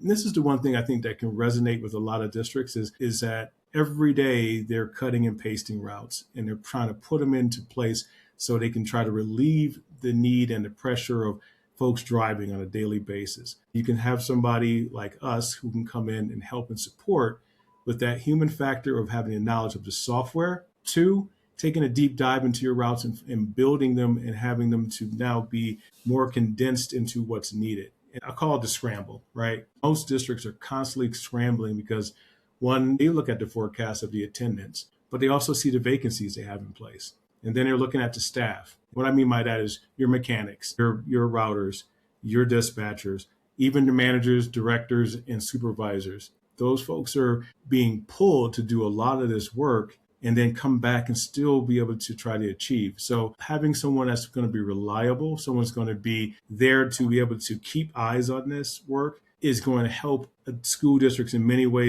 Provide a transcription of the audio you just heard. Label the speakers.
Speaker 1: And this is the one thing I think that can resonate with a lot of districts is that every day they're cutting and pasting routes and they're trying to put them into place so they can try to relieve the need and the pressure of folks driving on a daily basis. You can have somebody like us who can come in and help and support with that human factor of having the knowledge of the software. Two, taking a deep dive into your routes and building them and having them to now be more condensed into what's needed. And I call it the scramble, right? Most districts are constantly scrambling because one, they look at the forecast of the attendance, but they also see the vacancies they have in place. And then they're looking at the staff. What I mean by that is your mechanics, your routers, your dispatchers, even the managers, directors, and supervisors. Those folks are being pulled to do a lot of this work and then come back and still be able to try to achieve. So having someone that's going to be reliable, someone's going to be there to be able to keep eyes on this work is going to help school districts in many ways.